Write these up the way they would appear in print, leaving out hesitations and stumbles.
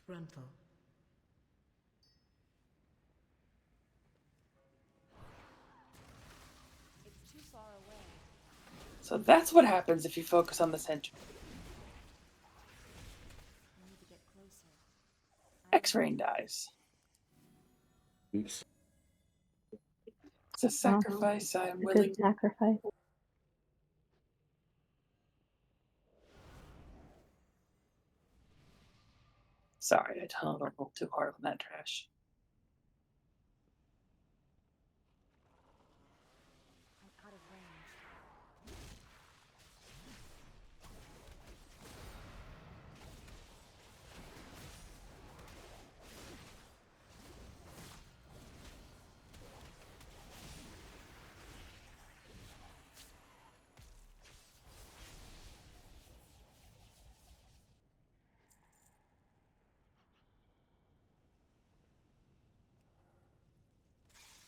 Gruntle. It's too far away. So that's what happens if you focus on the center. We need to get closer. X-Rain dies. Oops. It's a sacrifice I am A willing. good sacrifice. Sorry, I toned a little too hard on that trash. I'm out of range.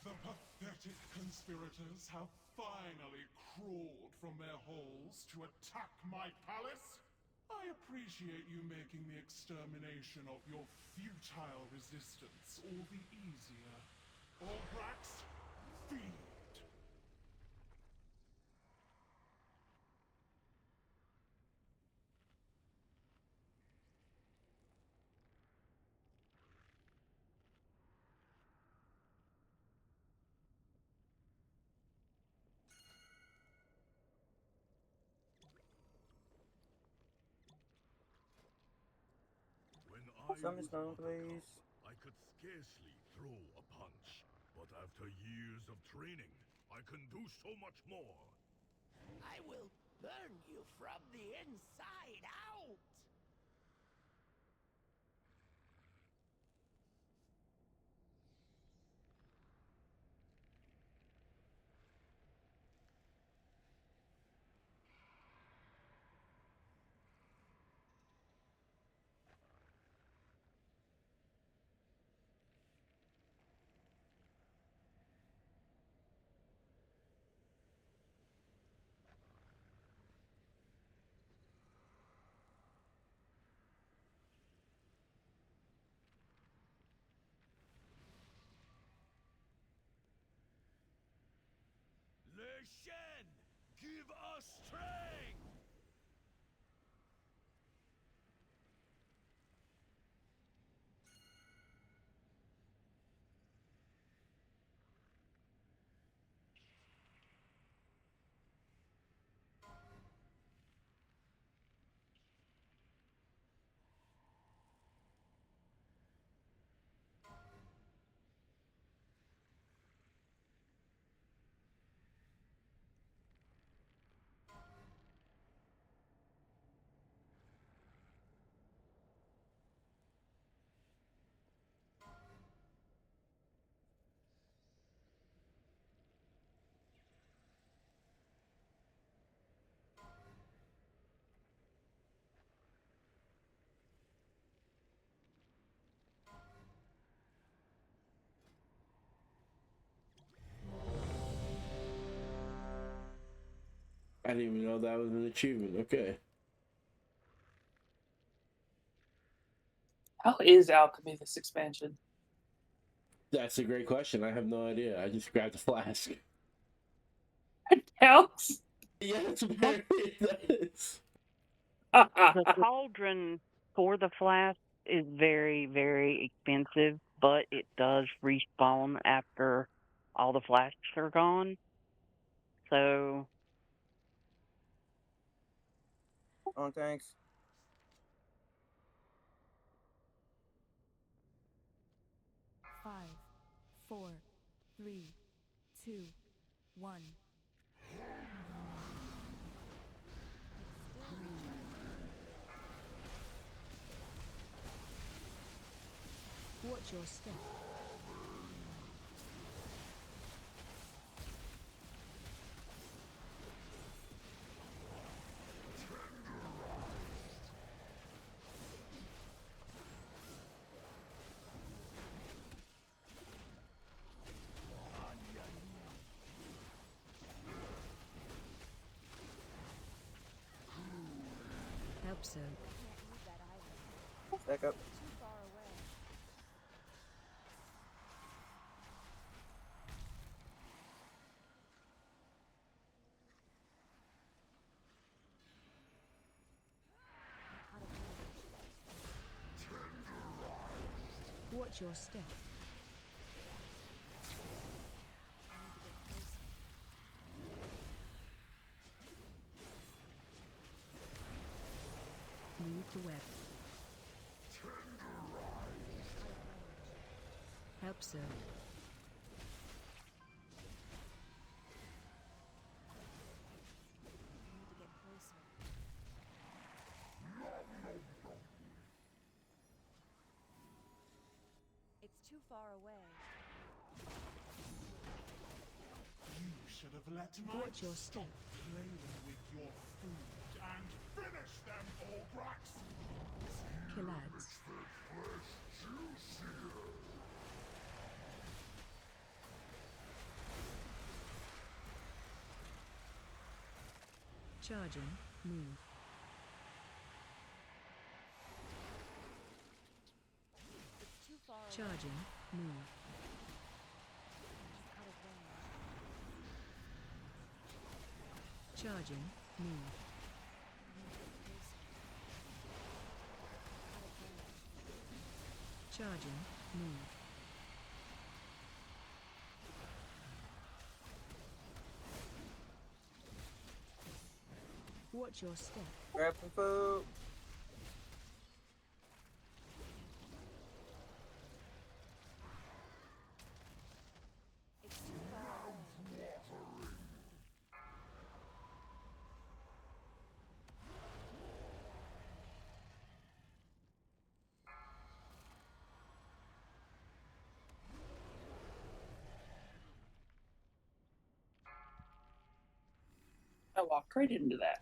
The pathetic conspirators have finally crawled from their holes to attack my palace. I appreciate you making the extermination of your futile resistance all the easier. Orbrax, feed! Some stone, please. I could scarcely throw a punch, but after years of training, I can do so much more. I will burn you from the inside out! Le Shen, give us strength! I didn't even know that was an achievement. Okay. How is alchemy this expansion? That's a great question. I have no idea. I just grabbed a flask. It counts. Yes, apparently it does. The cauldron for the flask is very, very expensive, but it does respawn after all the flasks are gone. So, Oh, thanks. Five, four, three, two, one. Watch your step. Help so. Back up. Too far away. Watch your step. Move the web. Help so. Need to get closer. It's too far away. You should have let my Watch your step. playing with your food and finish them, Orgrax! Killads. Charging. Move. It's too far away. Charging. Move. Out of range. Charging. Move. Charging. Move. Watch your step. Grab some food. It's too far away. I walked right into that.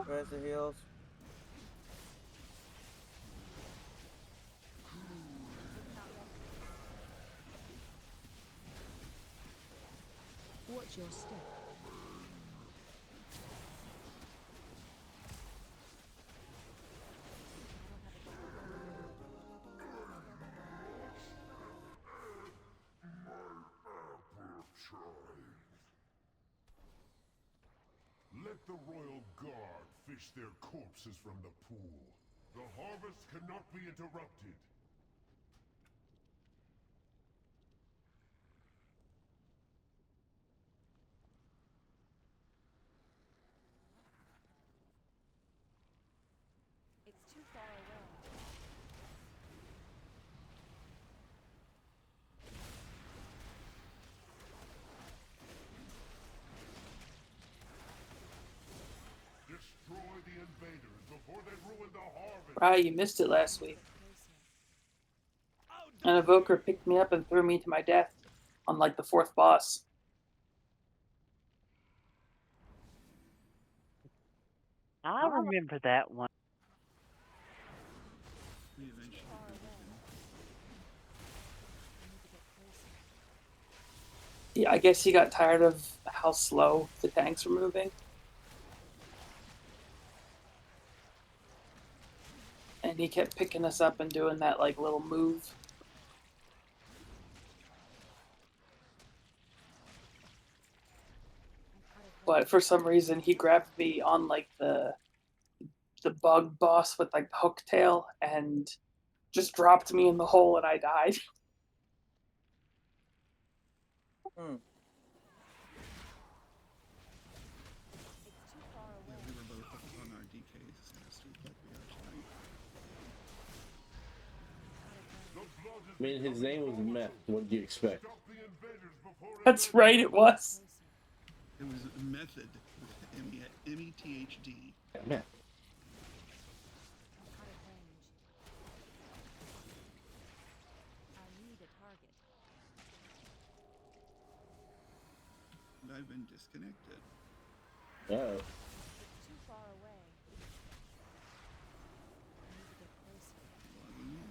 Where's the heals? Watch your step. Let the royal guard fish their corpses from the pool. The harvest cannot be interrupted. It's too far away. Destroy the invaders before they ruin the harvest. Ah, you missed it last week. Closer. An evoker picked me up and threw me to my death on like the 4th boss. I remember that one. Far away. I need to get closer. Yeah, I guess he got tired of how slow the tanks were moving. And he kept picking us up and doing that like little move. But for some reason he grabbed me on like the bug boss with like the hook tail and just dropped me in the hole and I died. Hmm. It's too far Yeah, away. we were both on our DKs last week like we are tonight. The blood is I mean, his name was becoming Meth. What did you expect? Stop the invaders before That's invaders- right, it was. It was a method with METHD. Yeah, Meth. Out of range. I need a target. And I've been disconnected. Uh-oh. It's too far away. I need to get closer. Logging in.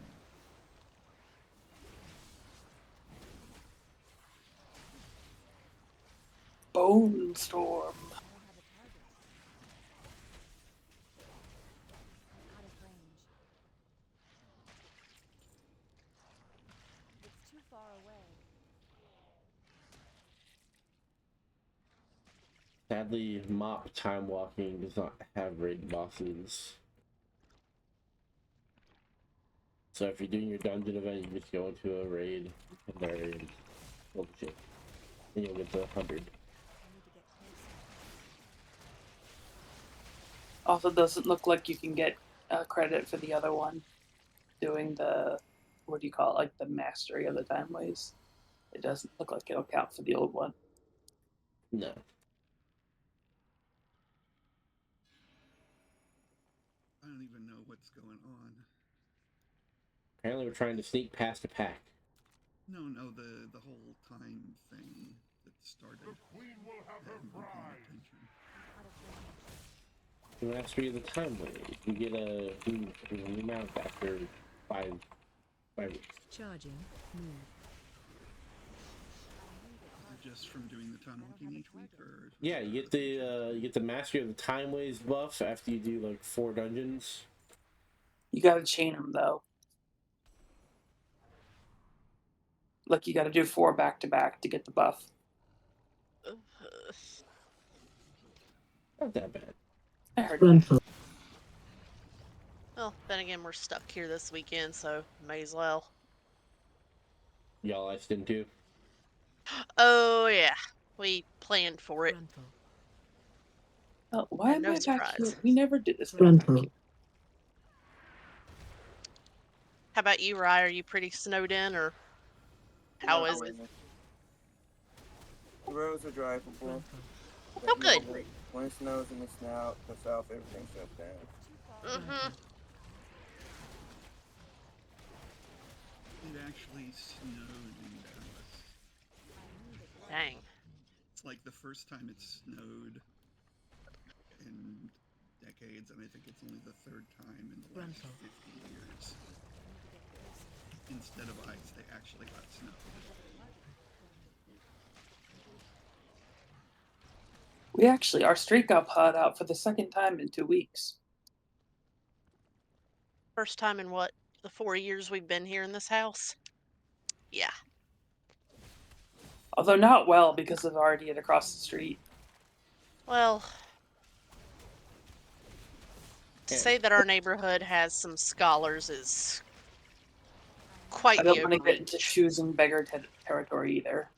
Bone Storm. I don't have a target. I'm out of range. Sadly, mop time walking does not have raid bosses. So if you're doing your dungeon event, you just go into a raid and there and bullshit. And you'll get to 100. Also, doesn't look like you can get credit for the other one. Doing the, what do you call it, like the mastery of the time ways. It doesn't look like it'll count for the old one. No. I don't even know what's going on. Apparently we're trying to sneak past a pack. No, the whole time thing that started. The queen will have her Haven't been paying prize. attention. The mastery of the time wave. You get a new mount after 5 weeks. Charging. Move. Is it just from doing the time walking each week, or? Yeah, you get the mastery of the time waves buff after you do like 4 dungeons. You gotta chain them though. Like you gotta do 4 back to back to get the buff. Not that bad. I heard Run that. for Well, then again, we're stuck here this weekend, so may as well. Y'all iced in too? Oh, yeah. We planned for it. Run for. Oh, why am No I back here? surprise. We never did this Run back for. here. How about you, Rye? Are you pretty snowed in, or how is it? The roads are drivable. Run for. Oh, good. When it snows in the south, everything shuts down. Mm-hmm. It actually snowed in Dallas. Dang. It's like the first time it snowed in decades, and I think it's only the 3rd time in the last 50 years. Instead of ice, they actually got snow. We actually, our street got plowed out for the 2nd time in 2 weeks. First time in what? The 4 years we've been here in this house? Yeah. Although not well because of already it across the street. Well, to Yeah. say that our neighborhood has some scholars is quite I the don't want to get into overreach. choosing beggar territory either.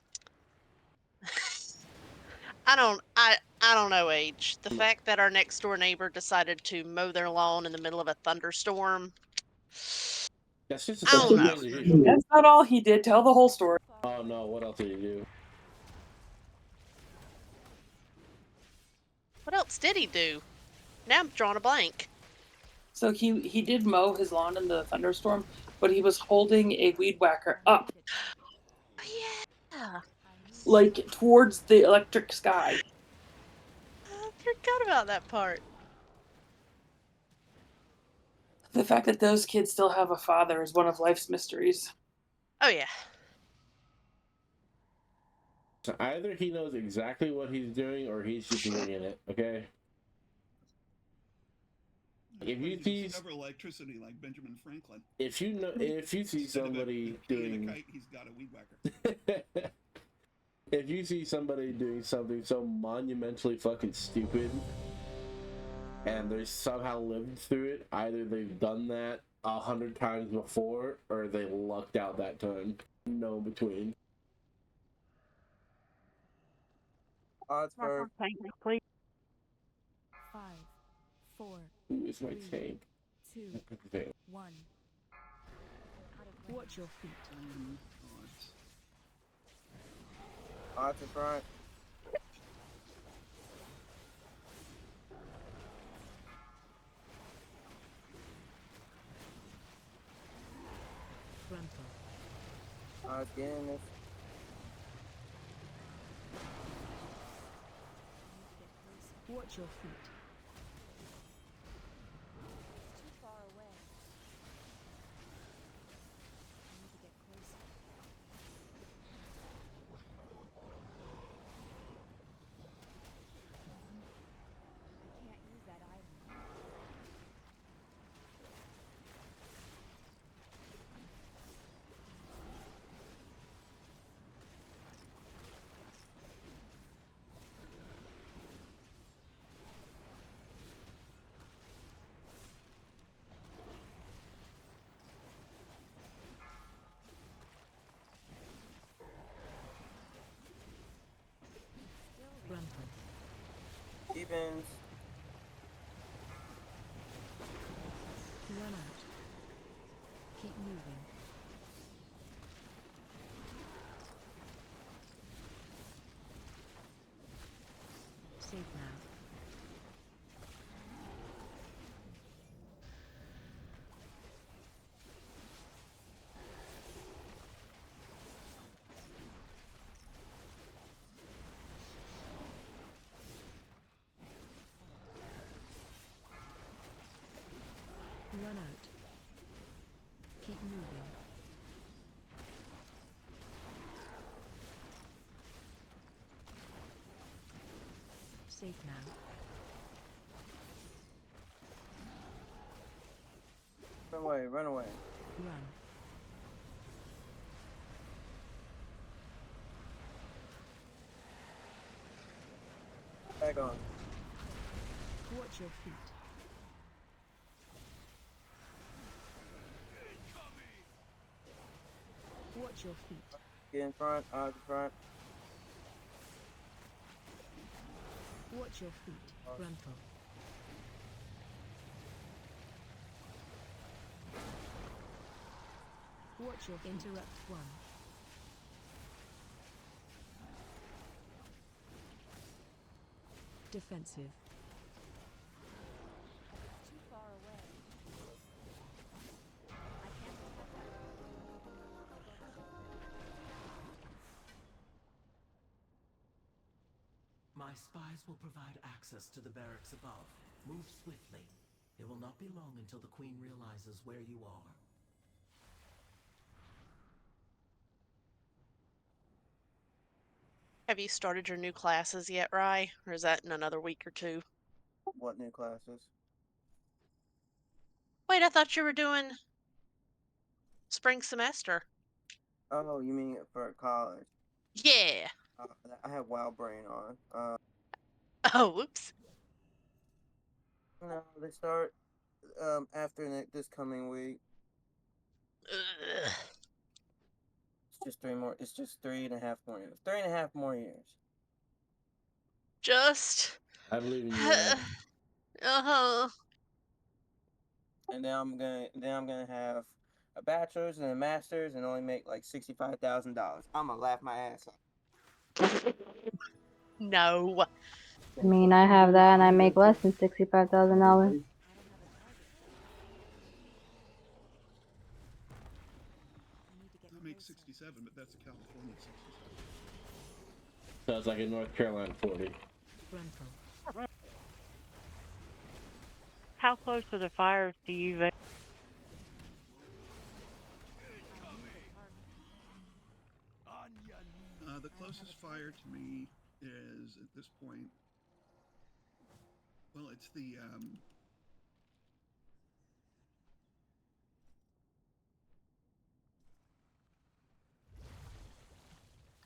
I don't know, H. The fact that our next door neighbor decided to mow their lawn in the middle of a thunderstorm. That's just a I don't simple know. transition. That's not all he did. Tell the whole story. Oh no, what else did he do? What else did he do? Now I'm drawing a blank. So he did mow his lawn in the thunderstorm, but he was holding a weed whacker up, Yeah. like towards the electric sky. I forgot about that part. The fact that those kids still have a father is one of life's mysteries. Oh, yeah. So either he knows exactly what he's doing or he's just winging it, okay? If you see Discover electricity like Benjamin Franklin. if you see Instead of somebody a key and a doing kite, he's got a weed whacker. if you see somebody doing something so monumentally fucking stupid and they somehow lived through it, either they've done that 100 times before or they lucked out that time. No in between. Odds for Please. 5, 4, Ooh, it's my tank. 2, Okay. 1. Watch your feet. Odds. odds in front. Run for. Odds getting this. Watch your feet. Ravens. Run out. Keep moving. Safe now. Run out. Keep moving. Safe now. Run away, run away. Run. Back on. Watch your feet. Watch your feet. Get in front, out in front. Watch your feet. Frontal. Watch your interrupt one. Defensive. Too far away. I can't protect that. My spies will provide access to the barracks above. Move swiftly. It will not be long until the Queen realizes where you are. Have you started your new classes yet, Rye? Or is that in another week or two? What new classes? Wait, I thought you were doing spring semester. Oh, you mean for college? Yeah. I have Wild Brain on. Oh, whoops. No, they start after this coming week. Ugh. It's just 3 more. It's just 3.5 more years. 3.5 more years. Just. I believe in you, Ryan. Uh-huh. And then I'm gonna have a bachelor's and a master's and only make like $65,000. I'm gonna laugh my ass off. No. I mean, I have that and I make less than $65,000. I make 67, but that's a California 67. So it's like a North Carolina 40. Frontal. How close to the fires do you live? The closest fire to me is, at this point, well, it's the,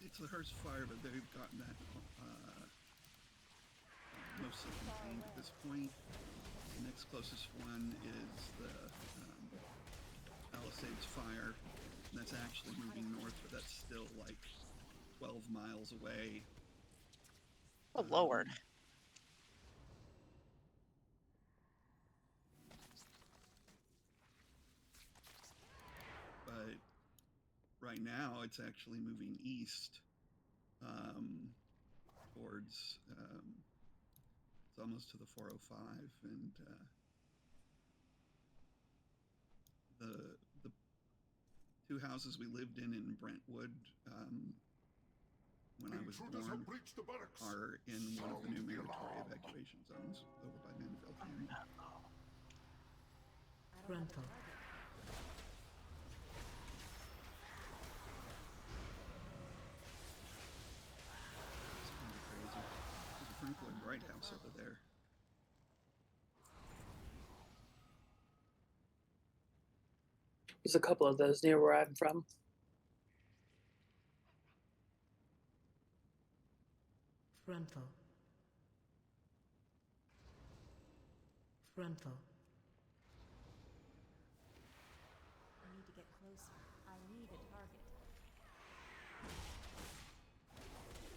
it's the Hearst fire, but they've gotten that, mostly contained at this point. The next closest one is the, Palisades fire, and that's actually moving north, but that's still like 12 miles away. Oh, Lord. But right now it's actually moving east towards it's almost to the 405, and the two houses we lived in Brentwood when I was born are in one of the new mandatory evacuation zones over by Manville Canyon. Frontal. It's kind of crazy. There's a Franklin Bright House over there. There's a couple of those near where I'm from. Frontal. Frontal. I need to get closer. I need a target.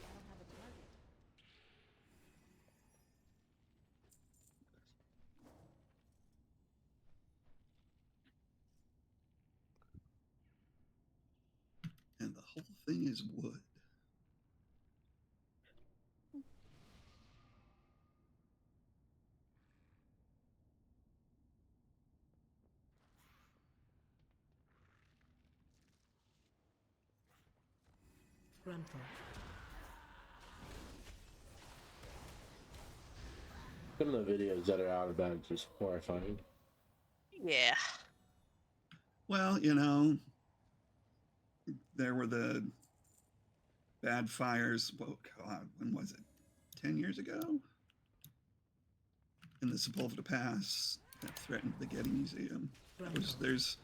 I don't have a target. thing is wood. Gruntle. Some of the videos that are out about it just horrifying. Yeah. Well, there were the bad fires. Oh, God, when was it? 10 years ago? In the Sepulveda Pass that threatened the Getty Museum. There's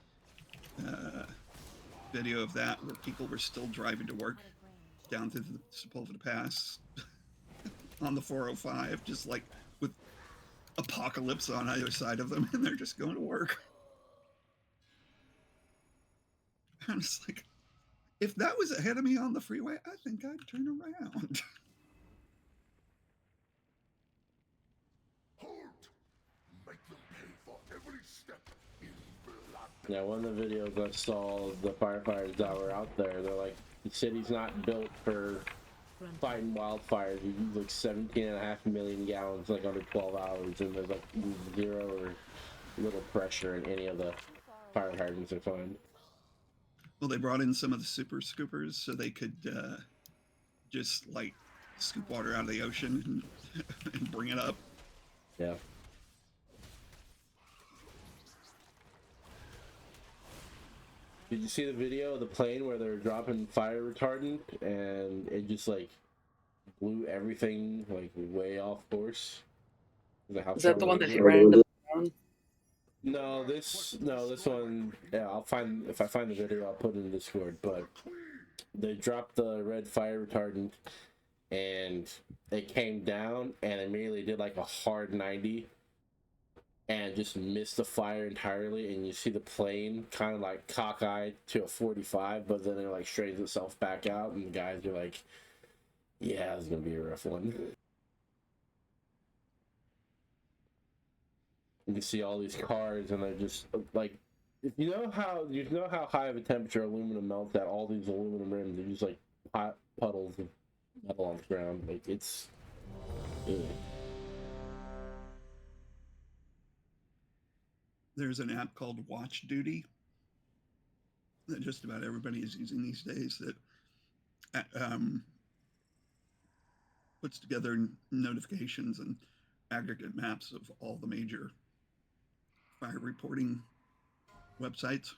video of that where people were still driving to work down through the Sepulveda Pass on the 405, just like with apocalypse on either side of them, and they're just going to work. I'm just like, if that was ahead of me on the freeway, I think I'd turn around. Make them pay for every step in blood. Yeah, one of the videos I saw, the firefighters that were out there, they're like, the city's not built for fighting wildfires. You use like 17.5 million gallons like under 12 hours, and there's like zero or little pressure in any of the fire hydrants they find. Well, they brought in some of the super scoopers so they could just like scoop water out of the ocean and bring it up. Yeah. Did you see the video of the plane where they're dropping fire retardant and it just like blew everything like way off course? Is that the one that ran into the ground? No, this one. Yeah, if I find the video, I'll put it in Discord. But they dropped the red fire retardant, and it came down and immediately did like a hard 90, and just missed the fire entirely. And you see the plane kind of like cockeyed to a 45, but then it like straightens itself back out, and the guys are like, "Yeah, it's gonna be a rough one." You can see all these cars, and they're just like, if you know how high of a temperature aluminum melts at, all these aluminum rims, they're just like puddles of metal on the ground. Like it's. Ugh. There's an app called Watch Duty that just about everybody is using these days that puts together notifications and aggregate maps of all the major fire reporting websites.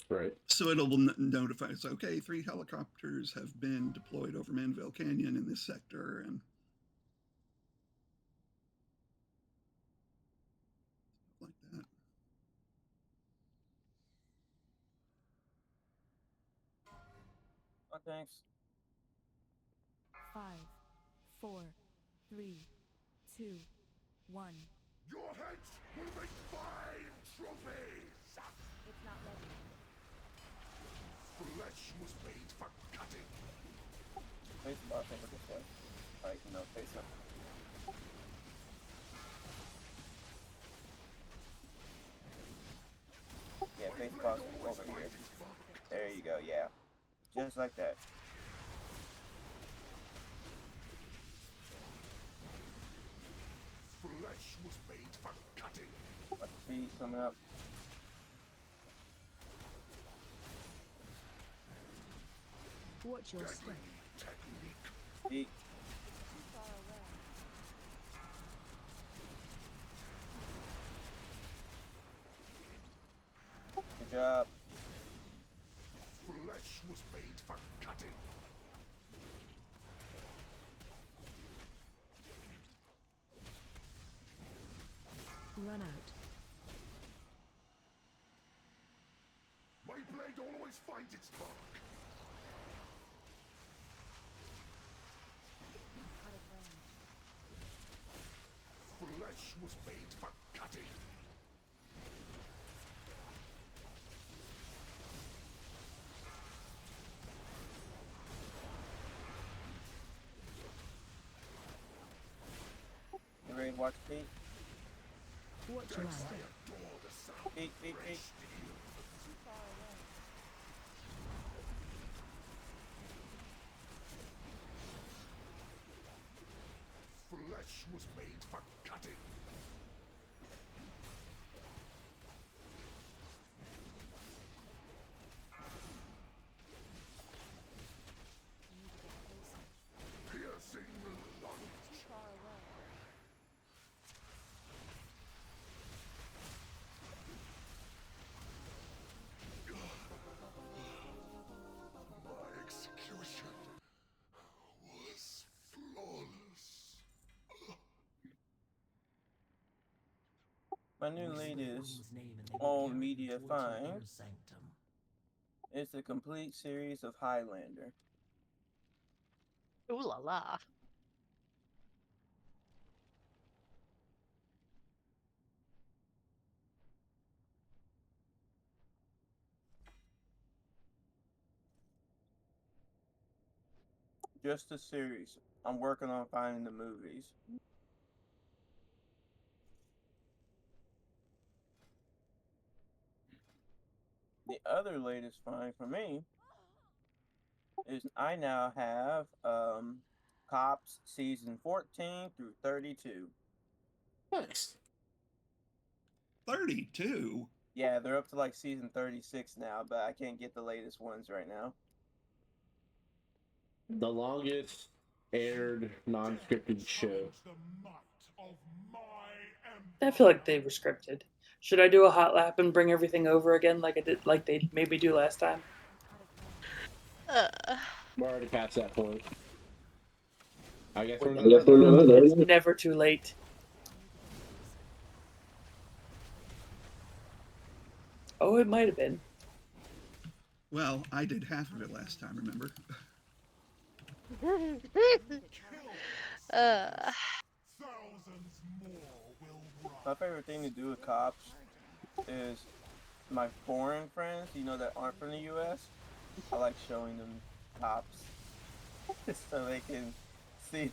Right. So it'll notify us, okay, 3 helicopters have been deployed over Manville Canyon in this sector, and like that. Oh, thanks. 5, 4, 3, 2, 1. Your heads will make fine trophies. It's not ready. Flesh was made for cutting. Face the boss over this way. Like, no, face up. Yeah, face the boss over here. There you go, yeah. Just like that. Flesh was made for cutting. Watch the feet coming up. Watch your step. Feet. Good job. Flesh was made for cutting. Run out. My blade always finds its mark. Flesh was made for cutting. You ready to watch feet? Watch your eye. I adore the sound Peek, peek, peek. Too far away. Flesh was made for cutting. I need to get closer. Piercing lungs. Too far away. My execution was flawless. My new Whisper the latest queen's name and they will all carry you media towards her find inner sanctum. is the complete series of Highlander. Ooh la la. Just a series. I'm working on finding the movies. The other latest find for me is I now have Cops season 14 through 32. Nice. 32. Yeah, they're up to like season 36 now, but I can't get the latest ones right now. The longest aired non-scripted show. Challenge the might of my I feel like they were scripted. Should I do a hot lap and bring everything over again, like I did, like they maybe do last time? We're already past that point. I guess We're we're not. not. It's never too late. Oh, it might have been. Well, I did half of it last time, remember? thousands more will rise. My favorite thing to do with Cops is my foreign friends, that aren't from the U.S. I like showing them Cops so they can see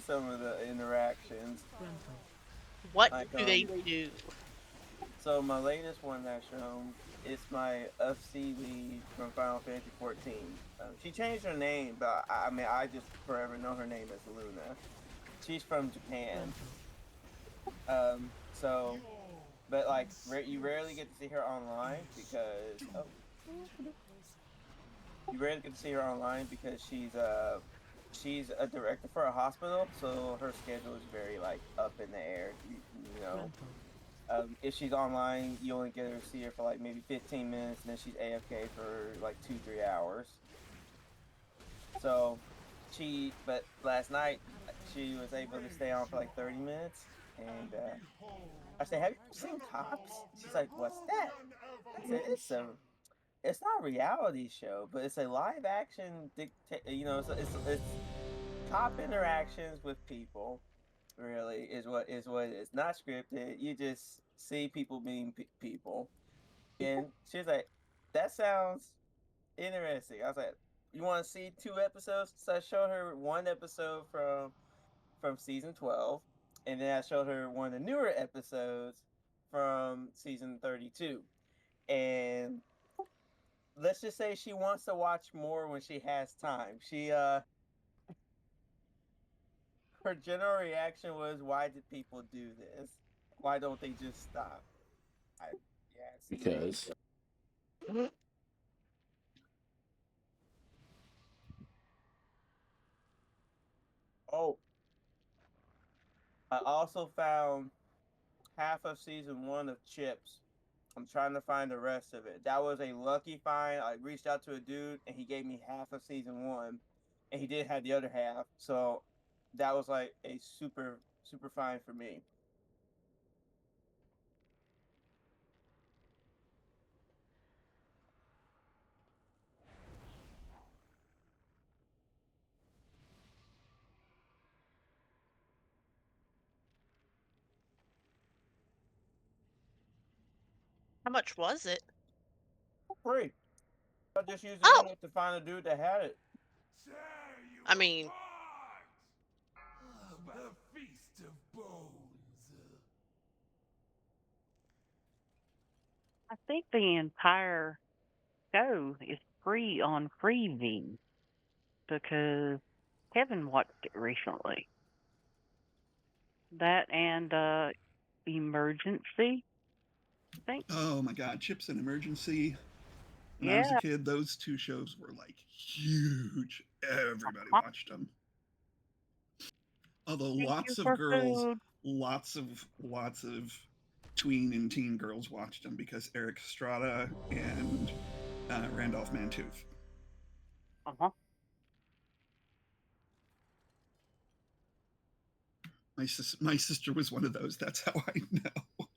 some of the interactions. What Like, do they do? So my latest one that I shown is my FC lead from Final Fantasy 14. She changed her name, but I just forever know her name as Luna. She's from Japan. But like you rarely get to see her online because she's a director for a hospital, so her schedule is very like up in the air. If she's online, you only get to see her for like maybe 15 minutes, and then she's AFK for like 2-3 hours. But last night she was able to stay on for like 30 minutes, and I said, "Have you seen Cops?" She's like, "What's that?" I said, "It's not a reality show, but it's a live action it's cop interactions with people. Really is what it is. Not scripted. You just see people being people." And she's like, "That sounds interesting." I was like, "You want to see 2 episodes?" So I showed her one episode from season 12, and then I showed her one of the newer episodes from season 32. And let's just say she wants to watch more when she has time. Her general reaction was, "Why did people do this? Why don't they just stop?" Because. Oh, I also found half of season 1 of Chips. I'm trying to find the rest of it. That was a lucky find. I reached out to a dude, and he gave me half of season 1, and he did have the other half. So that was like a super, super find for me. How much was it? Free. I just used the Oh, internet to find a dude that had it. I mean, The feast of bones. I think the entire show is free on Freevee because Kevin watched it recently. That and Emergency, I think. Oh my God, Chips and Emergency. When I was a Yeah. kid, those two shows were like huge. Everybody Uh-huh. watched them. Although Thank you lots of for girls, food. lots of tween and teen girls watched them because Eric Estrada and Randolph Mantooth. Uh-huh. My sister was one of those. That's how I know.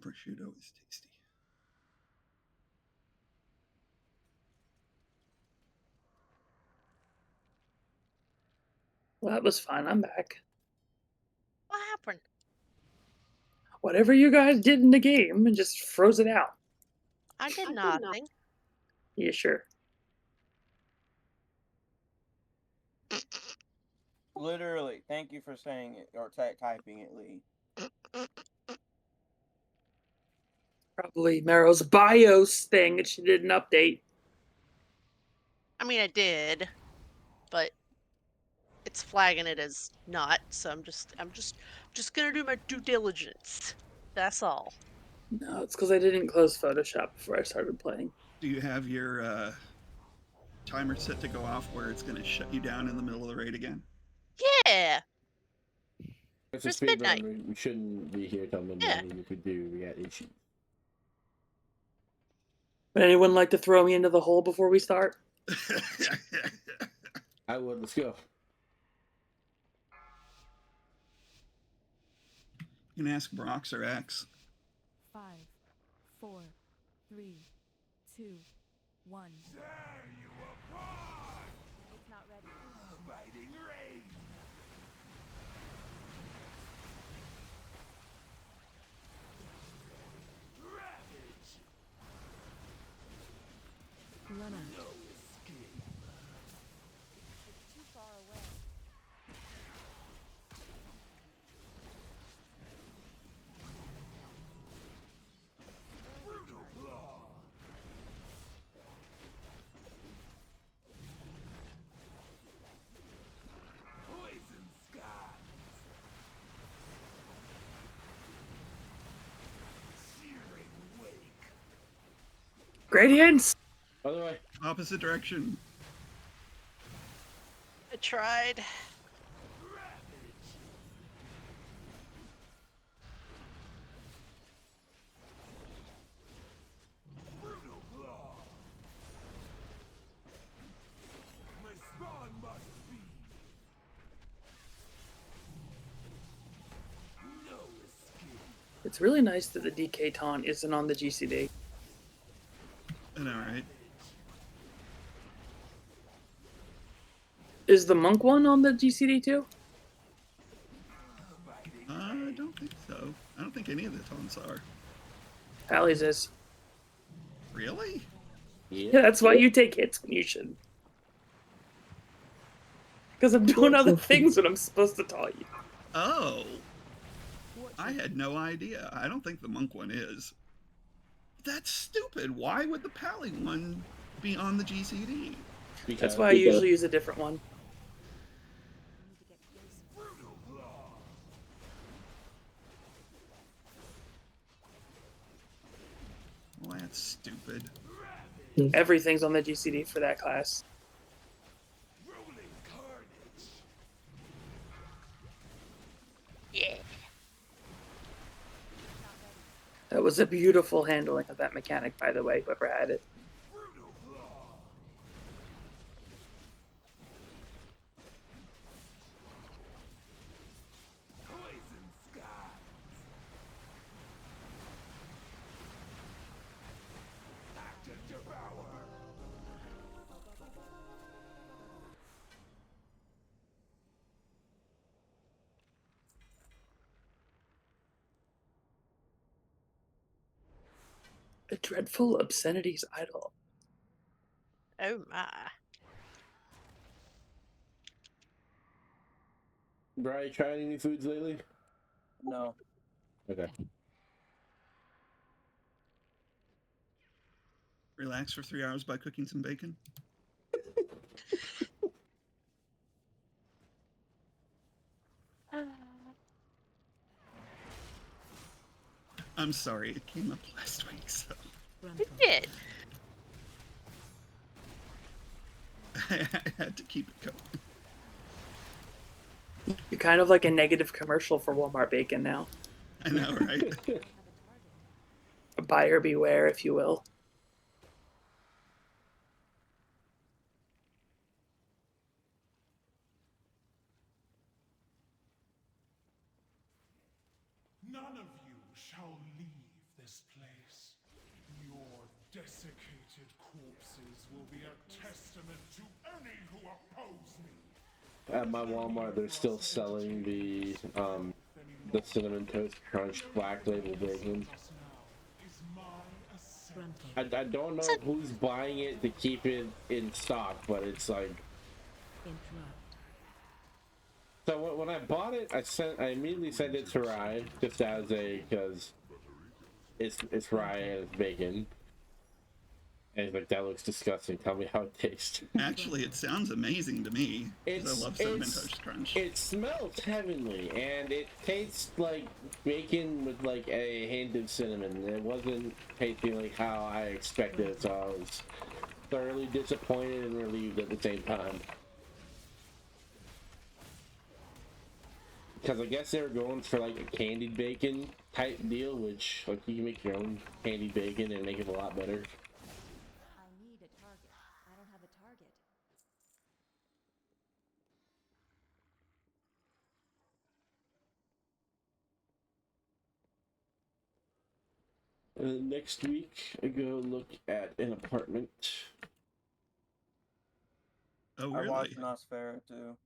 Prosciutto is tasty. Well, that was fun. I'm back. What happened? Whatever you guys did in the game and just froze it out. I did nothing. Yeah, sure. Literally, thank you for saying it or typing it, Lee. Probably Meryl's BIOS thing and she did an update. I mean, I did, but it's flagging it as not. So I'm just gonna do my due diligence. That's all. No, it's because I didn't close Photoshop before I started playing. Do you have your timer set to go off where it's going to shut you down in the middle of the raid again? Yeah. It's a It's speed midnight. run. We shouldn't be here till midnight. Yeah. And if we do, we got issues. Would anyone like to throw me into the hole before we start? I would. Let's go. You can ask Brox or X. 5, 4, 3, 2, 1. It's not ready. Fighting rain. Ravage. Run out. No escape. It's too far away. Brutal claw. Poison skies. Searing wake. Gradients! By the way, Opposite direction. I tried. Brutal claw. My spawn must be. No escape. It's really nice that the DK taunt isn't on the GCD. I know, right? Is the monk one on the GCD too? I don't think so. I don't think any of the taunts are. Pally's is. Really? Yeah, that's why you take hits when you should. Because I'm doing other things when I'm supposed to taunt you. Oh. I had no idea. I don't think the monk one is. That's stupid. Why would the Pally one be on the GCD? because That's why I usually use a different one. I need to get closer. Brutal claw. Well, that's stupid. Everything's on the GCD for that class. Rolling carnage. Yeah. That was a beautiful handling of that mechanic, by the way, whoever had it. Brutal claw. Poison skies. Active devour. A dreadful obscenities idol. Oh my. Bri, you tried any foods lately? No. Okay. Relax for 3 hours by cooking some bacon. I'm sorry, it came up last week, so It did. I had to keep it going. You're kind of like a negative commercial for Walmart bacon now. I know, right? A buyer beware, if you will. None of you shall leave this place. Your desiccated corpses will be a testament to any who oppose me. At my Walmart, they're still selling the cinnamon toast crunch black label bacon. I don't know who's buying it to keep it in stock, but it's like. So when I bought it, I immediately sent it to Rye just as a because it's rye and it's bacon. And he's like, that looks disgusting. Tell me how it tastes. Actually, it sounds amazing to me. 'Cause I love cinnamon toast crunch. It smells heavenly, and it tastes like bacon with like a hint of cinnamon. It wasn't tasting like how I expected it, so I was thoroughly disappointed and relieved at the same time. Because I guess they were going for like a candied bacon type deal, which like you can make your own candied bacon and make it a lot better. I need a target. I don't have a target. Next week, I go look at an apartment. Oh, I really? watched Nosferatu.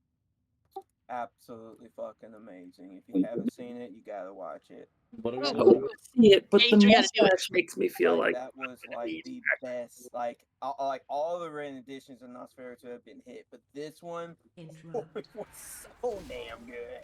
Absolutely fucking amazing. If you haven't seen it, you gotta watch it. What I want to see it, but the Angel, you gotta do it. mustache makes me feel like that was like the best. Like all the written editions of Nosferatu have been hit, but this one was so damn good.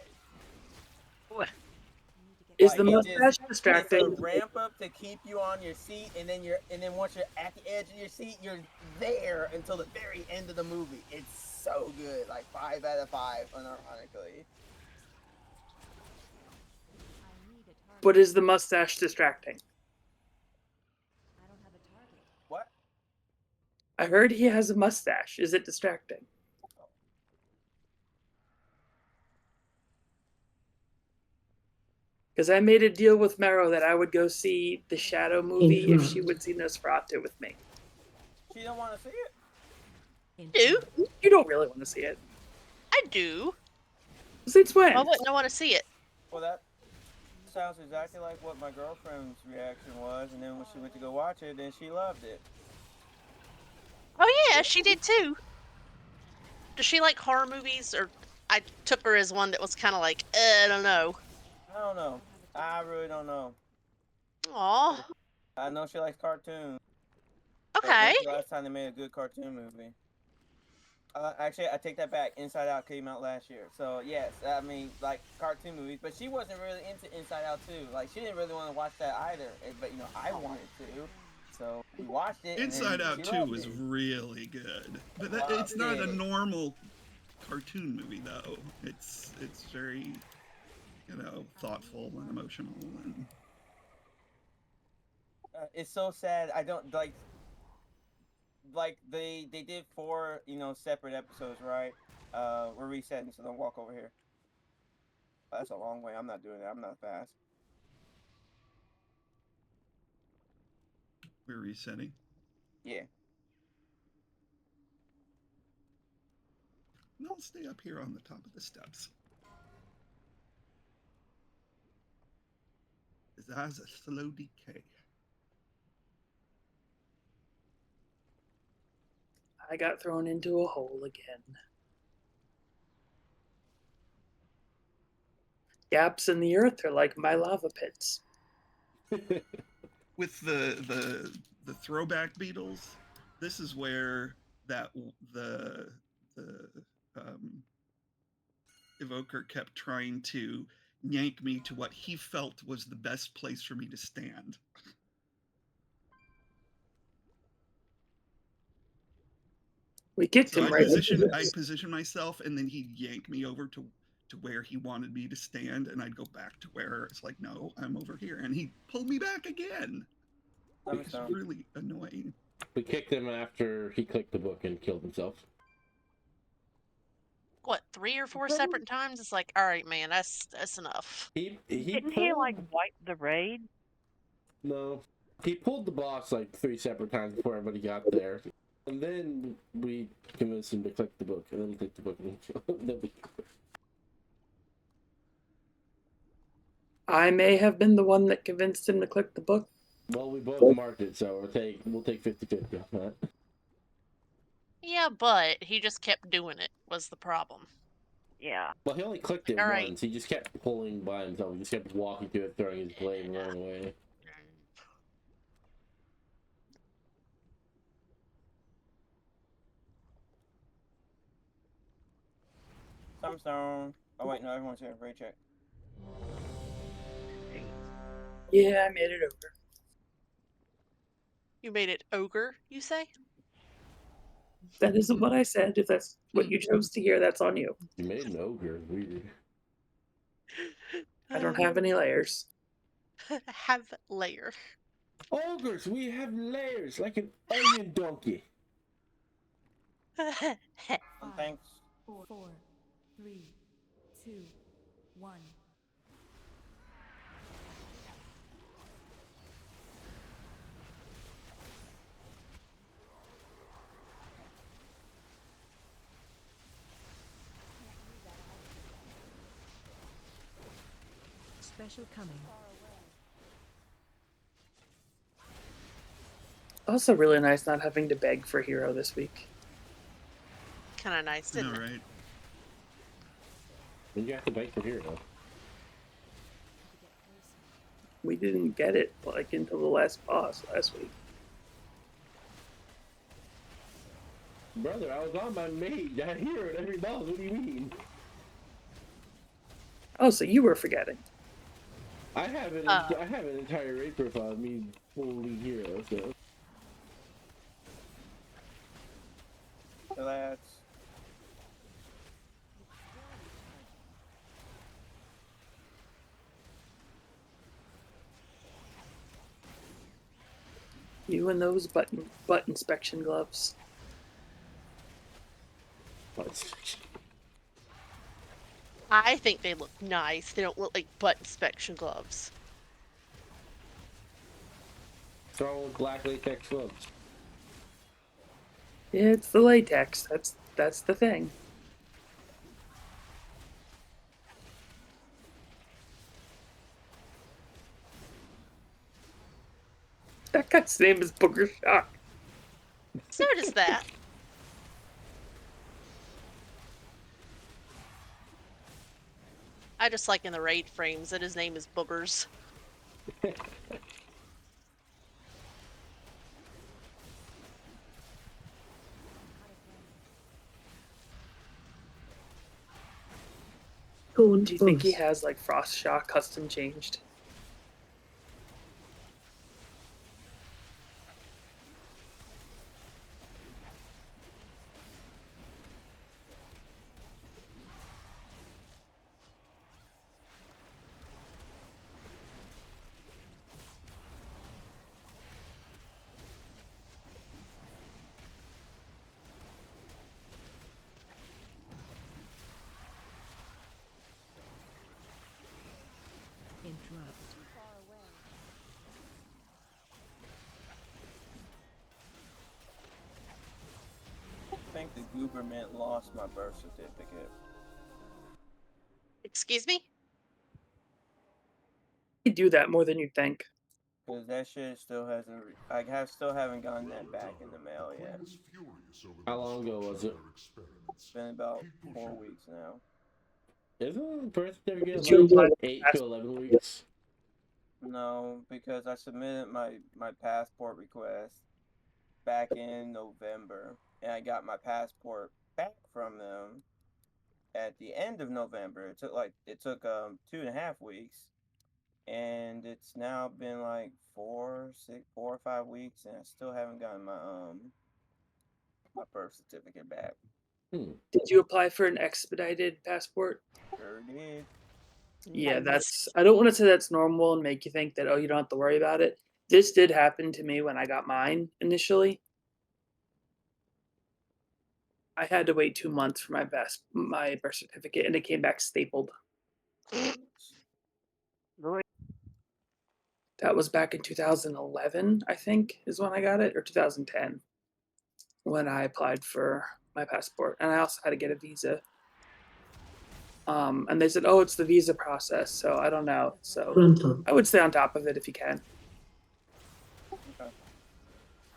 Is the Like, it mustache just- distracting? It's a ramp up to keep you on your seat, and then once you're at the edge of your seat, you're there until the very end of the movie. It's so good, like 5 out of 5, unironically. But is the mustache distracting? I don't have a target. What? I heard he has a mustache. Is it distracting? Because I made a deal with Mero that I would go see the Shadow movie if she would see Nosferatu with me. She don't want to see it. Do? You don't really want to see it. I do. Since when? Why wouldn't I want to see it? Well, that sounds exactly like what my girlfriend's reaction was, and then when she went to go watch it, then she loved it. Oh yeah, she did too. Does she like horror movies, or I took her as one that was kind of like, I don't know. I don't know. I really don't know. Aw. I know she likes cartoons. Okay. When's the last time they made a good cartoon movie? Actually, I take that back. Inside Out came out last year. So, yes, I mean, like, cartoon movies. But she wasn't really into Inside Out 2. Like, she didn't really want to watch that either. But, I wanted to. So, we watched it. Inside and Out she 2 loved was it. really good. But it's Loved not a it. normal cartoon movie, though. It's very, thoughtful and emotional. And It's so sad. I don't, like they did 4 separate episodes, right? We're resetting, so don't walk over here. That's a long way. I'm not doing that. I'm not fast. we're resetting. Yeah. And I'll stay up here on the top of the steps. That's a slow decay. I got thrown into a hole again. Gaps in the earth are like my lava pits. with the throwback Beatles, this is where the evoker kept trying to yank me to what he felt was the best place for me to stand. We kicked So him right into I'd this. position myself, and then he'd yank me over to where he wanted me to stand, and I'd go back to where it's like, no, I'm over here, and he'd pull me back again. It's really annoying. We kicked him after he clicked the book and killed himself. What, 3 or 4 separate times? It's like, all right, man, that's enough. Didn't he like wipe the raid? No, he pulled the boss like 3 separate times before everybody got there, and then we convinced him to click the book, and then he clicked the book, and then we... I may have been the one that convinced him to click the book. Well, we both marked it, so we'll take 50-50 on that. Yeah, but he just kept doing it was the problem. Yeah. Well, he only clicked it All once. right. He just kept pulling by himself. He just kept walking to it, throwing his blade, and running away. Summerstone. Oh wait, no, everyone's here. Ray check. Yeah, I made it over. You made it ogre, you say? That isn't what I said. If that's what you chose to hear, that's on you. You made an ogre. Weird. I don't have any layers. Have layer. Ogres, we have layers like an onion donkey. Thanks. 4, 3, 2, 1. Special coming. Also, really nice not having to beg for hero this week. Kind of nice, didn't it? Right. Then you have to beg for hero. We didn't get it like until the last boss last week. Brother, I was on my mage. I hear it every boss. What do you mean? Oh, so you were forgetting. I have an entire raid profile of me fully hero, so. Relax. You and those butt inspection gloves. I think they look nice. They don't look like butt inspection gloves. Throw black latex gloves. It's the latex. That's the thing. That guy's name is Booger Shock. So does that. I just like in the raid frames that his name is Boogers. Do you think he has like Frost Shock custom changed? Interrupt. I think the Gooberman lost my birth certificate. Excuse me? They do that more than you'd think. Because that shit still hasn't. Still haven't gotten that back in the mail yet. How long ago was it? It's been about 4 weeks now. Isn't birth certificate Did you like apply 8 to 11 weeks? No, because I submitted my passport request back in November, and I got my passport back from them at the end of November. It took 2.5 weeks, and it's now been like 4 or 5 weeks, and I still haven't gotten my birth certificate back. Did you apply for an expedited passport? Sure did. Yeah, I don't want to say that's normal and make you think that, oh, you don't have to worry about it. This did happen to me when I got mine initially. I had to wait 2 months for my birth certificate, and it came back stapled. Really? That was back in 2011, I think, is when I got it, or 2010, when I applied for my passport, and I also had to get a visa. And they said, "Oh, it's the visa process," so I don't know. So I would stay on top of it if you can. Okay.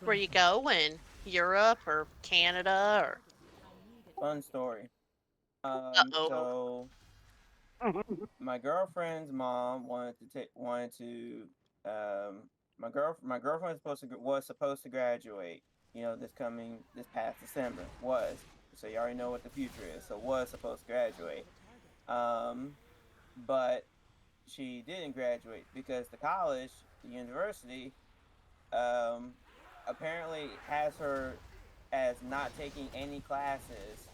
Where you going? Europe or Canada or? Fun story. Uh-oh. So my girlfriend's mom my girlfriend was supposed to graduate, this past December. So you already know what the future is. So was supposed to graduate. But she didn't graduate because the university, um apparently has her as not taking any classes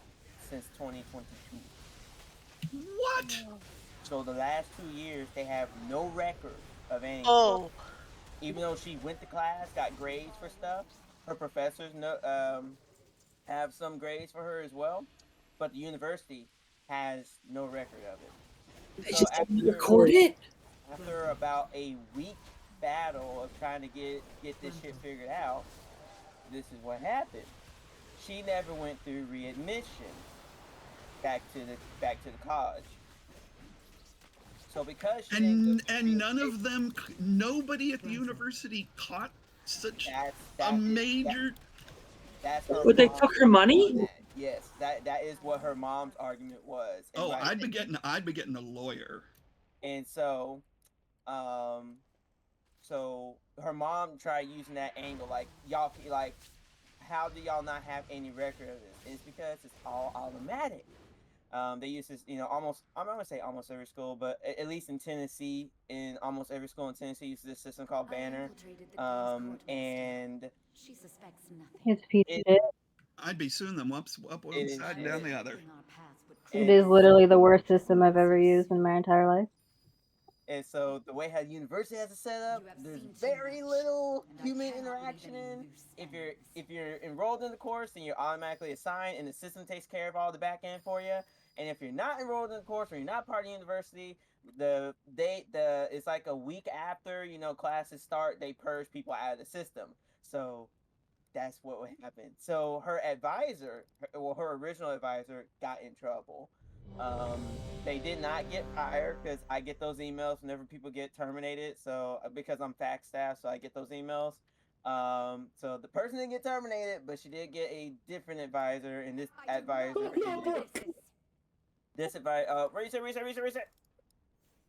since 2022. What? So the last 2 years, they have no record of anything. Oh. Even though she went to class, got grades for stuff, her professors have some grades for her as well, but the university has no record of it. They So just didn't record it. after about a week battle of trying to get this shit figured out, this is what happened. She never went through readmission back to the college. So because she didn't go through And none readmission, of them, nobody at the university caught such a that is major. that's her But they mom's took her argument money. on that. Yes, that is what her mom's argument was. And Oh, I'd be getting a lawyer. and um so her mom tried using that angle, like, how do y'all not have any record of this? It's because it's all automatic. They use this, almost, I'm not gonna say almost every school, but at least in Tennessee, in almost every school in Tennessee uses this system called Banner. And She suspects nothing. It's a piece of it shit. I'd be suing them up it one is side and down shit. the other. It And is literally the worst system I've ever used in my entire life. And so the way how the university has it set up, there's very little human interaction in. If you're enrolled in the course, then you're automatically assigned, and the system takes care of all the back end for you. And if you're not enrolled in the course or you're not part of the university, it's like a week after classes start, they purge people out of the system. So that's what would happen. So her advisor, her original advisor, got in trouble. They did not get fired because I get those emails whenever people get terminated. So because I'm fact staff, so I get those emails. So the person didn't get terminated, but she did get a different advisor, and this advisor is this advisor. Reset.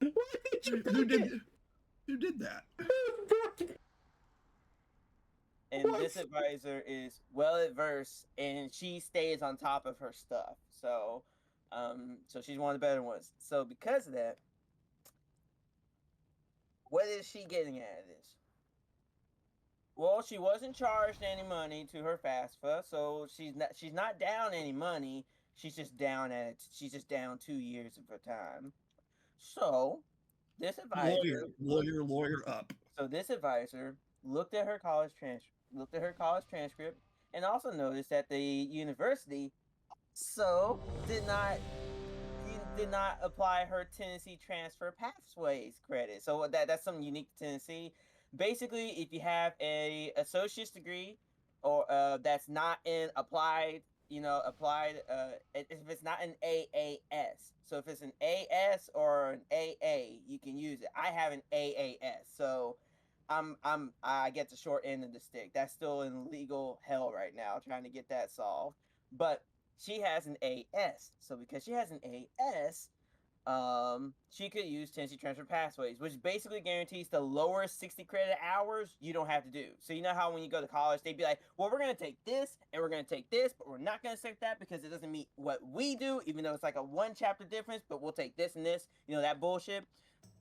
Who did that? And this advisor is well adverse, and she stays on top of her stuff. So she's one of the better ones. So because of that, what is she getting out of this? Well, she wasn't charged any money to her FAFSA, so she's not down any money. She's just down 2 years of her time. So this advisor Lawyer up. So this advisor looked at her college transcript, and also noticed that the university did not apply her Tennessee transfer pathways credit. So that's something unique to Tennessee. Basically, if you have a associate's degree, or that's not in applied, if it's not an AAS. So if it's an AS or an AA, you can use it. I have an AAS, so I get the short end of the stick. That's still in legal hell right now, trying to get that solved. But she has an AS. So because she has an AS, she could use Tendency Transfer Pathways, which basically guarantees the lower 60 credit hours you don't have to do. So you know how when you go to college, they'd be like, well, we're going to take this and we're going to take this, but we're not going to take that because it doesn't meet what we do, even though it's like a one chapter difference, but we'll take this and this, you know, that bullshit.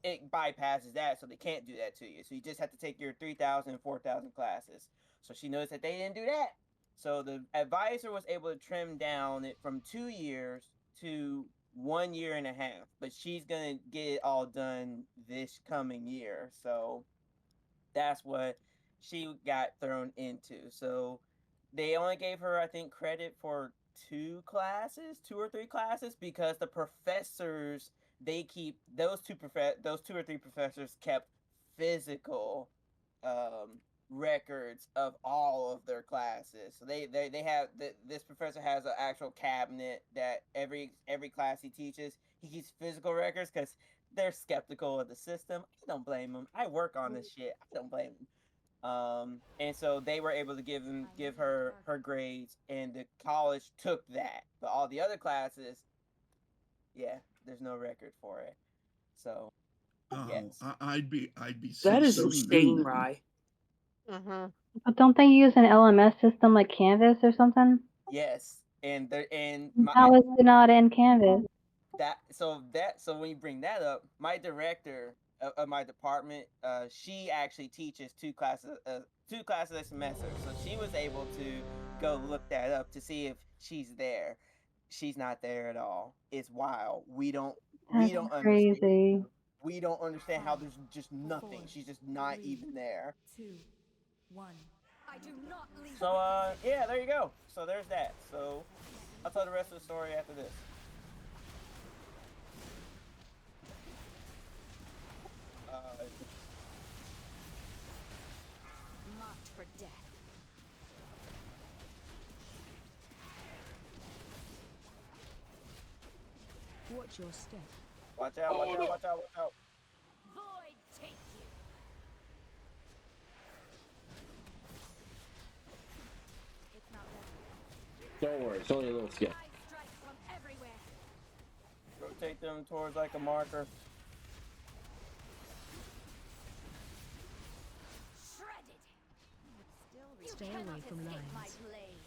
It bypasses that, so they can't do that to you. So you just have to take your 3,000 and 4,000 classes. So she noticed that they didn't do that. So the advisor was able to trim down it from 2 years to 1 year and a half. But she's going to get it all done this coming year. So that's what she got thrown into. So they only gave her, I think, credit for 2 or 3 classes, because the professors, they keep those 2 or 3 professors kept physical records of all of their classes. So they have this professor has an actual cabinet that every class he teaches, he keeps physical records because they're skeptical of the system. I don't blame them. I work on this shit. I don't blame them. And so they were able to give her grades, and the college took that. But all the other classes, yeah, there's no record for it. So Oh, yes. I'd be so That is stunned insane, then. Rye. Mm-hmm. But don't they use an LMS system like Canvas or something? Yes. And How is it not in Canvas? so when you bring that up, my director of my department, she actually teaches 2 classes a semester. So she was able to go look that up to see if she's there. She's not there at all. It's wild. We don't That's understand. crazy. We don't understand how there's just nothing. She's just not even there. 2, 1. I do not leave. So yeah, there you go. So there's that. So I'll tell the rest of the story after this. Marked for death. Watch your step. Watch out, watch out, watch out, watch out. Void take you. It's not ready. Don't worry, it's only a little skip. I strike from everywhere. Rotate them towards like a marker. Shredded. You Stay cannot away from escape my lines. blade.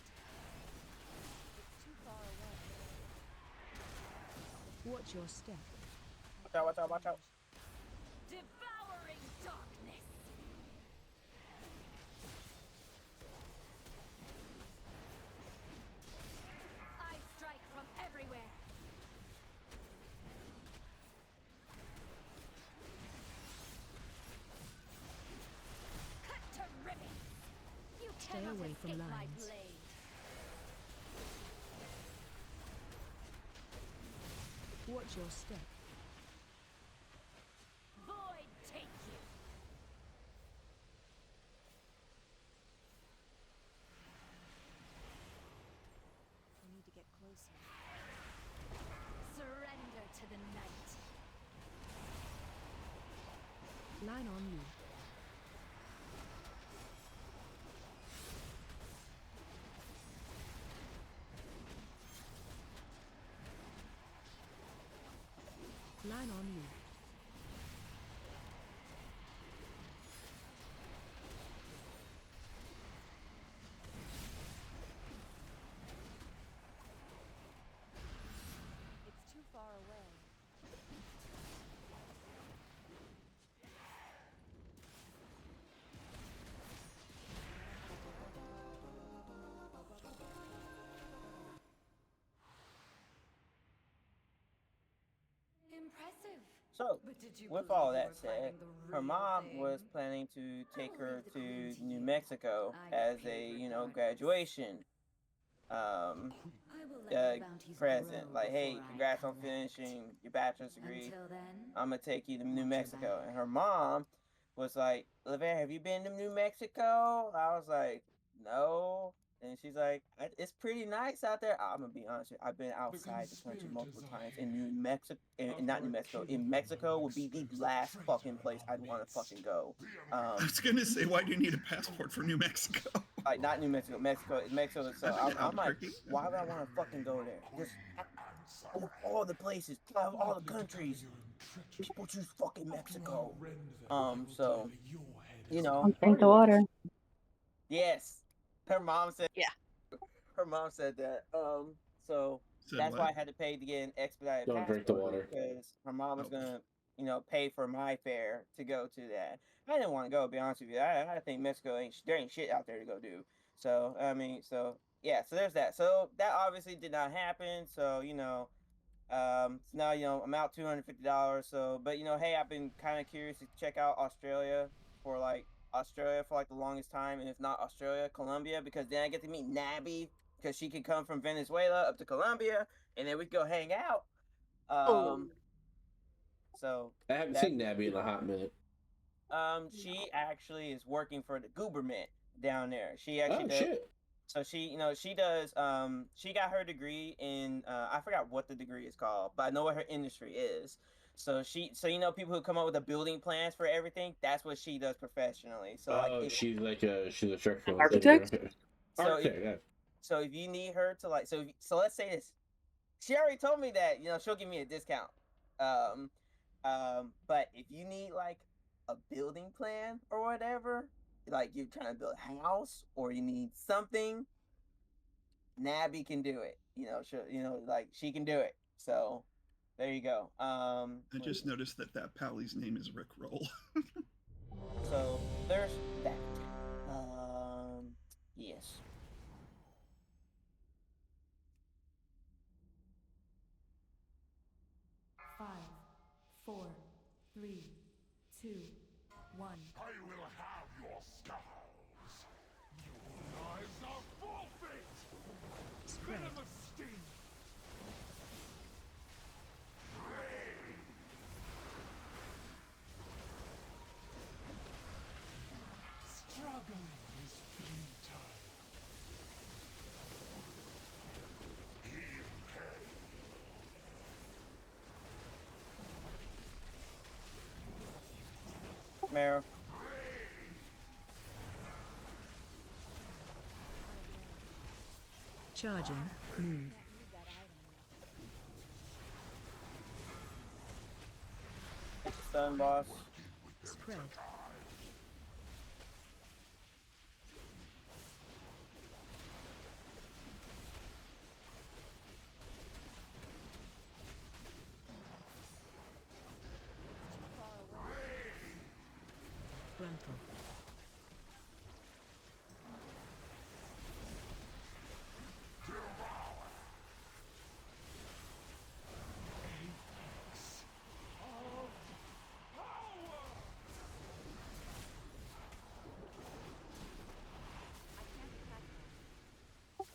It's too far away. Watch your step. Watch out, watch out, watch out. Devouring darkness. I strike from everywhere. Cut to ribbons. You Stay cannot away from escape my lines. blade. Watch your step. Void take you. I need to get closer. Surrender to the night. Line on you. Line on you. It's too far away. Impressive. So, But did you with believe all you that were said, fighting the her real mom thing? was planning to take I will her leave the to queen to New you. Mexico I get as a, paid you know, regardless. graduation I will let your bounties present. grow Like, hey, before I congrats on collect. finishing your bachelor's degree. Until then, I'm gonna take you to New watch your Mexico. back. And her mom was like, Laverne, have you been to New Mexico? I was like, no. And she's like, it's pretty nice out there. I'm gonna be honest with you, I've been outside the country multiple times. In New Mexico, not New Mexico, in Mexico would be the last fucking place I'd want to fucking go. I was gonna say, why do you need a passport for New Mexico? Like, not New Mexico, Mexico. So I'm like, Albuquerque? why would I want to fucking go there? Just out of all the places, out of all the countries, people choose fucking Mexico. So, you know, Don't drink the water. yes, her mom said. Yeah. Her mom said that. So Said that's why I what? had to pay to get an expedited Don't drink the passport water. because her mom was Oh. gonna, pay for my fare to go to that. I didn't want to go. To be honest with you, I think Mexico there ain't shit out there to go do. So I mean, so yeah, so there's that. So that obviously did not happen. So so now I'm out $250. So, but hey, I've been kind of curious to check out Australia for like the longest time, and if not Australia, Colombia, because then I get to meet Nabby because she can come from Venezuela up to Colombia, and then we go hang out. Oh. So I haven't that seen Nabby in a hot minute. she actually is working for the government down there. She actually Oh does. shit! So she does she got her degree in I forgot what the degree is called, but I know what her industry is. So people who come up with the building plans for everything, that's what she does professionally. So She's a structural Architect? engineer. so if, Architect, yeah. so if you need her to so let's say this. She already told me that, she'll give me a discount. But if you need like a building plan or whatever, like you're trying to build a house or you need something, Nabby can do it. She can do it. So there you go. I just noticed that Pally's name is Rick Roll. So there's that. Yes. Five, four, three, two, one. I will have your scars. Your lives are forfeit. Spread. Venomous sting. Struggling is futile. Mara. Charging. Move. Stun boss. Spread. Frontal.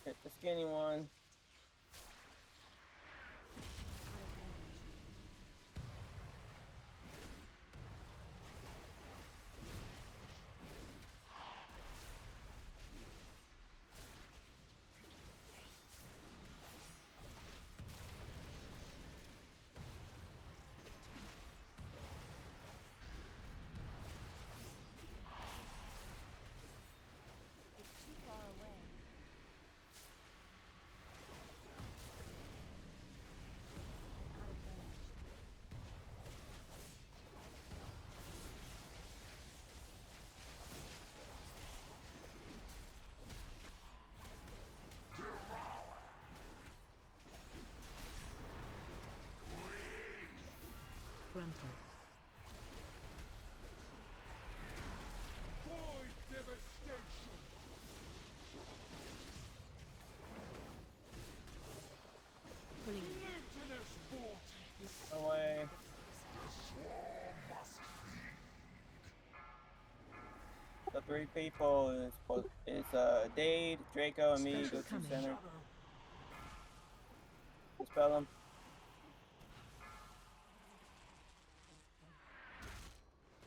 Hit the skinny one. Frontal. Void devastation. Pulling. Glutinous vortex. Away. The three people is Dade, Draco, and me. Special Go to coming. center. Dispel them.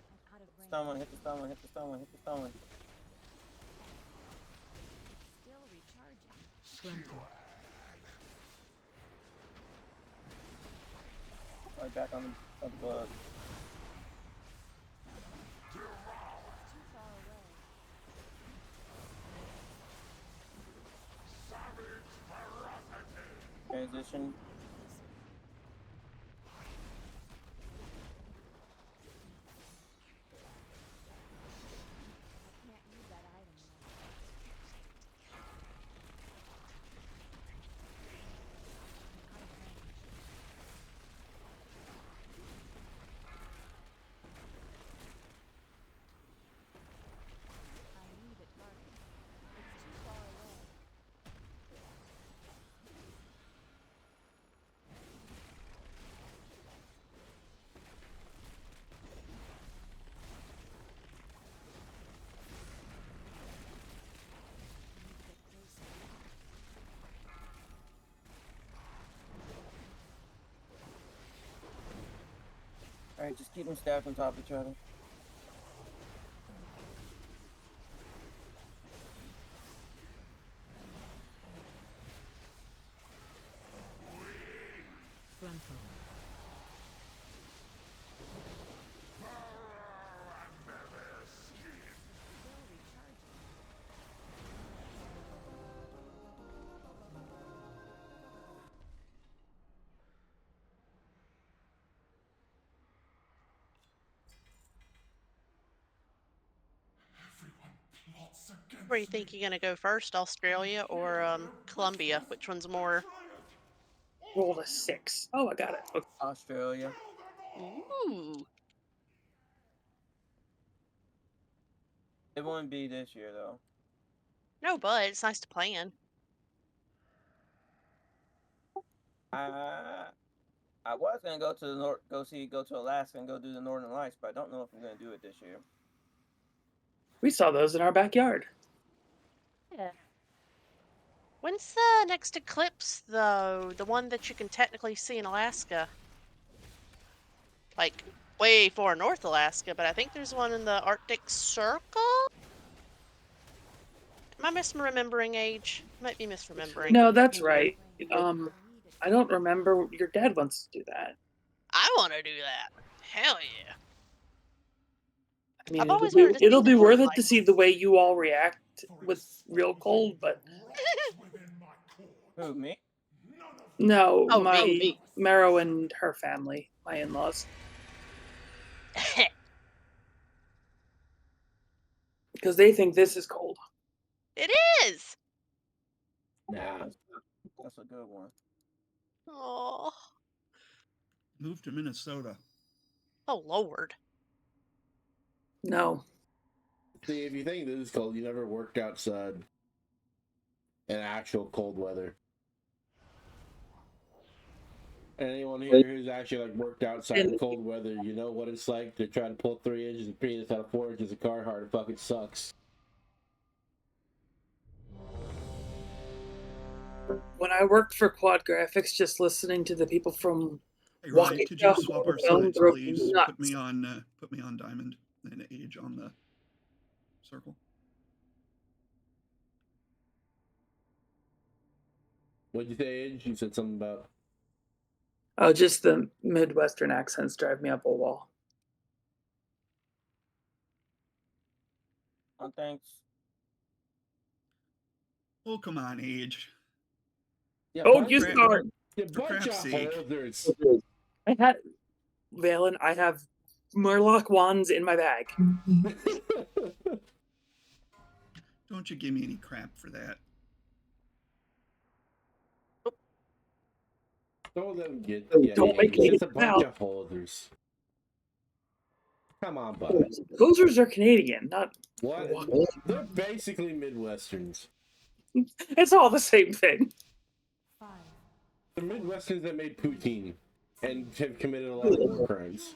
I'm out of range. Stun one. Hit the stun one. Hit the stun one. Hit the stun one. Still recharging. Frontal. Right back on the glove. Too far away. Transition. Alright, just keep them stacked on top of each other. Flanco. Where do you think you're gonna go first, Australia or Colombia? Which one's more? Rolled a 6. Oh, I got it. Okay. Australia. Ooh. It won't be this year though. No, but it's nice to plan. I was gonna go to the north, go to Alaska and go do the Northern Lights, but I don't know if I'm gonna do it this year. We saw those in our backyard. Yeah. When's the next eclipse, though? The one that you can technically see in Alaska? Like, way far north Alaska, but I think there's one in the Arctic Circle? Am I misremembering age? Might be misremembering. No, that's right. I don't remember. Your dad wants to do that. I want to do that. Hell yeah. I mean, I've always wanted to see it'll the be worth Northern it to see the way you all react with real cold, but Who, me? no, Oh, my me. Marrow and her family, my in-laws, because they think this is cold. It is. Nah. That's a good one. Oh. Move to Minnesota. Oh Lord. No. See, if you think this is cold, you never worked outside in actual cold weather. Anyone here who's actually like worked outside in cold weather, you know what it's like to try to pull 3 inches of penis out of 4 inches of Carhartt. It fucking sucks. When I worked for Quad Graphics, just listening to the people from Hey Ryan, Walking could you Down swap our Film sides, drove me please? nuts. Put me on diamond and age on the circle. What'd you say, Age? You said something about... Oh, just the Midwestern accents drive me up a wall. Oh, thanks. Oh, come on, age. Yeah, Oh, you start. You For bunch of crap's sake. holders. I had Valen. I have Murloc wands in my bag. Don't you give me any crap for that. Don't let them get Don't make me It's just a bunch out. of holders. Come on, bud. Hosers are Canadian, not. What? They're basically Midwesterns. It's all the same thing. The Midwesterns that made poutine and have committed a lot of war crimes.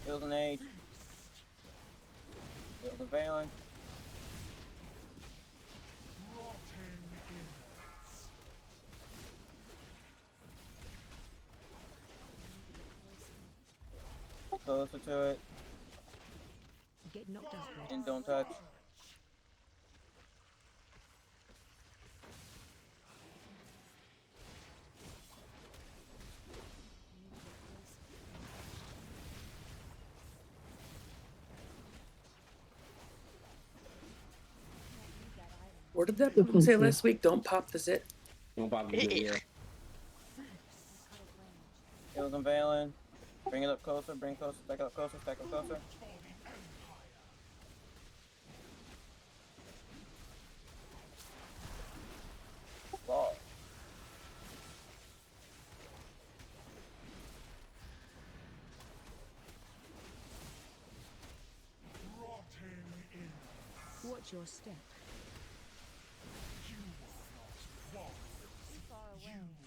Build an age. Build a Valen. Closer to it. Get knocked out. And don't touch. What did that woman say last week? Don't pop the zit. Don't bother me. Yeah. Build a Valen. Bring it up closer, bring it closer, stack it up closer, stack it up closer. Ball. Watch your step.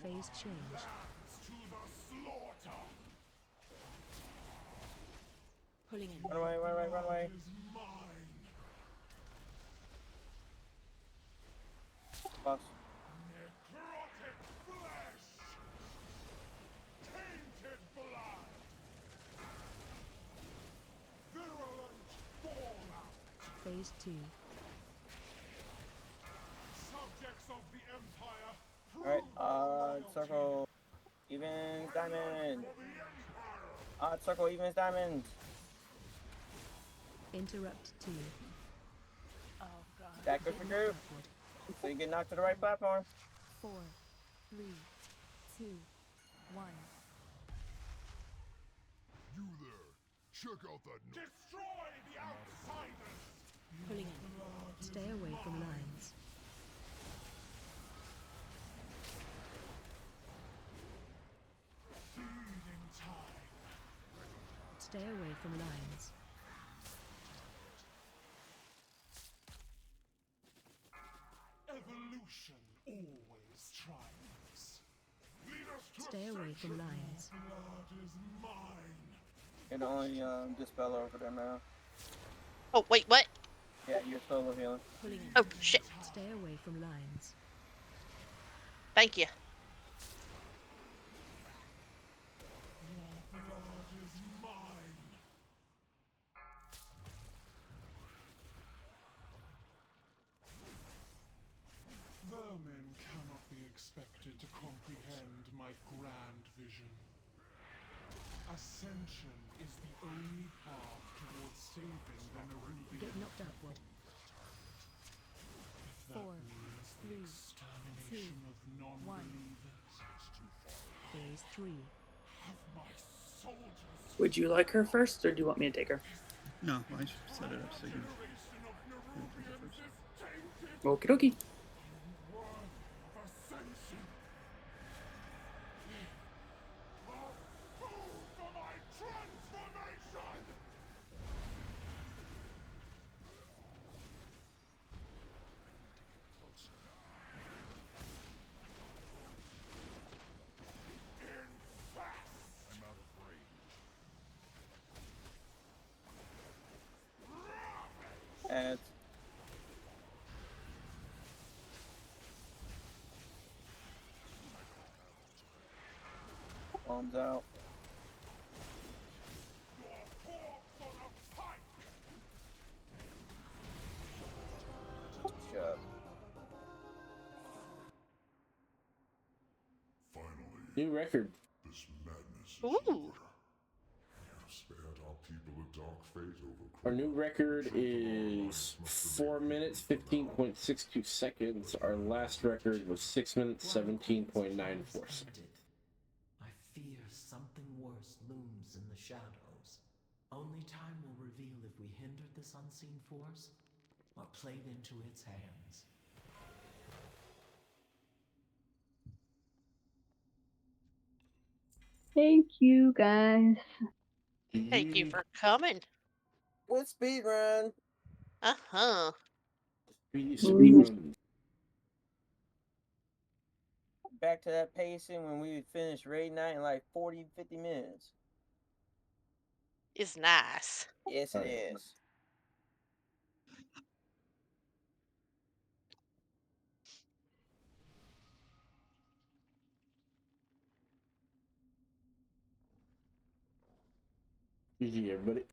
Phase change. Pulling in. Run away, run away, run away. Phase 2. Subjects of the Empire, Alright, circle, evens, diamond. Odd circle, evens, diamond. Interrupt 2. Oh god. That goes for group. Upward. So you get knocked to the right platform. 4, 3, 2, 1. You there. Check out that note. destroy the outsiders! Pulling in. Stay away from lines. Feeding time. Stay away from lines. Evolution always triumphs. Lead us to Stay away from ascension. lines. Blood is mine. Can only dispel over there now. Oh, wait, what? Yeah, you're solo healing. Pulling in. Oh, shit. Stay away from lines. Thank you. Blood is mine. Vermin cannot be expected to comprehend my grand vision. Ascension is the only path towards saving the Nerubian. Get knocked upward. If that 4, means the 3, extermination of non-believers. Phase 3. Have my soldiers Would you like her first, or do you want me to take her? No, I should set it up so you can. generation of Nerubians is tainted Okie dokie. worth of ascension. A food for my transformation! I'm out of range. And bombs out. Your corpse on a pike! Shut. Finally, New record. this madness is Ooh. over. You've spared our people a dark fate over Our new Kruger. record Truth of our is lives must 4 remain minutes, hidden for now. 15.62 seconds. Our last record was 6 minutes, 17.94 seconds. I fear something worse looms in the shadows. Only time will reveal if we hindered this unseen force or played into its hands. Thank you, guys. Thank you for coming. What speed run? Uh-huh. Speedrun. Back to that pacing when we finished raid night in like 40, 50 minutes. It's nice. Yes, it Alright. is. GG, everybody.